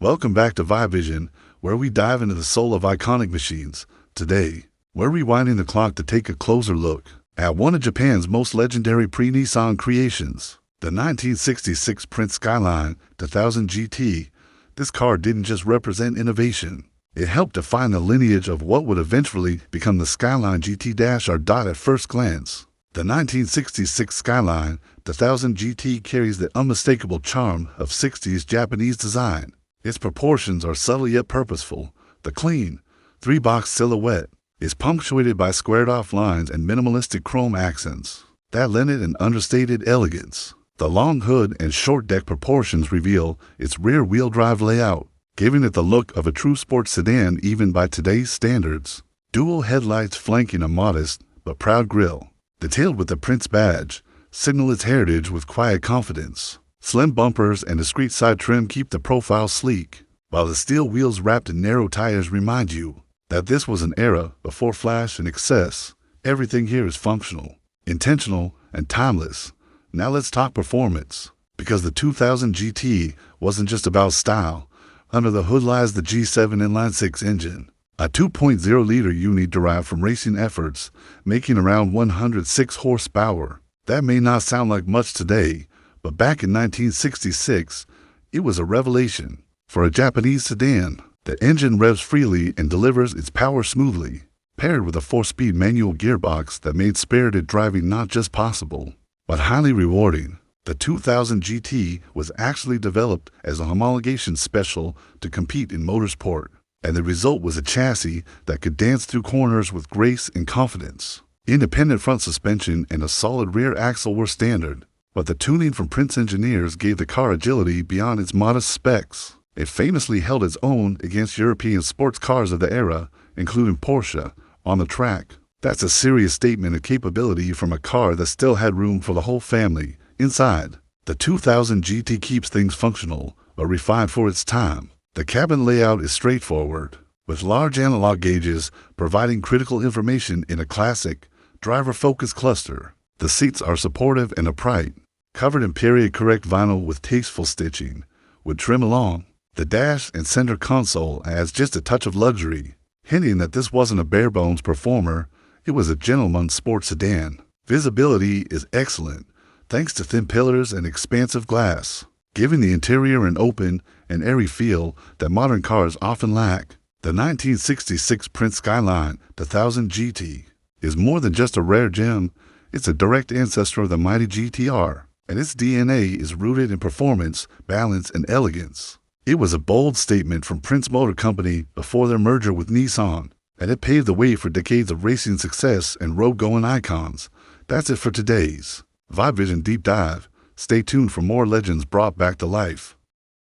Welcome back to Vibe Vision, where we dive into the soul of iconic machines. Today, we're rewinding the clock to take a closer look at one of Japan's most legendary pre-Nissan creations, the 1966 Prince Skyline 2000 GT. This car didn't just represent innovation. It helped define the lineage of what would eventually become the Skyline GT-R. At first glance, the 1966 Skyline 2000 GT carries the unmistakable charm of 60s Japanese design. Its proportions are subtle yet purposeful. The clean, three-box silhouette is punctuated by squared-off lines and minimalistic chrome accents that lend it an understated elegance. The long hood and short deck proportions reveal its rear-wheel drive layout, giving it the look of a true sports sedan even by today's standards. Dual headlights flanking a modest but proud grille, detailed with the Prince badge, signal its heritage with quiet confidence. Slim bumpers and discreet side trim keep the profile sleek, while the steel wheels wrapped in narrow tires remind you that this was an era before flash and excess. Everything here is functional, intentional, and timeless. Now let's talk performance, because the 2000 GT wasn't just about style. Under the hood lies the G7 inline-six engine, a 2.0-liter unit derived from racing efforts, making around 106 horsepower. That may not sound like much today, but back in 1966, it was a revelation. For a Japanese sedan, the engine revs freely and delivers its power smoothly, paired with a 4-speed manual gearbox that made spirited driving not just possible, but highly rewarding. The 2000 GT was actually developed as a homologation special to compete in motorsport, and the result was a chassis that could dance through corners with grace and confidence. Independent front suspension and a solid rear axle were standard, but the tuning from Prince engineers gave the car agility beyond its modest specs. It famously held its own against European sports cars of the era, including Porsche, on the track. That's a serious statement of capability from a car that still had room for the whole family. Inside, the 2000 GT keeps things functional, but refined for its time. The cabin layout is straightforward, with large analog gauges providing critical information in a classic, driver-focused cluster. The seats are supportive and upright, covered in period-correct vinyl with tasteful stitching, with trim along. The dash and center console adds just a touch of luxury, hinting that this wasn't a bare-bones performer, it was a gentleman's sports sedan. Visibility is excellent, thanks to thin pillars and expansive glass, giving the interior an open and airy feel that modern cars often lack. The 1966 Prince Skyline 2000 GT is more than just a rare gem. It's a direct ancestor of the mighty GT-R, and its DNA is rooted in performance, balance, and elegance. It was a bold statement from Prince Motor Company before their merger with Nissan, and it paved the way for decades of racing success and road-going icons. That's it for today's Vibe Vision Deep Dive. Stay tuned for more legends brought back to life.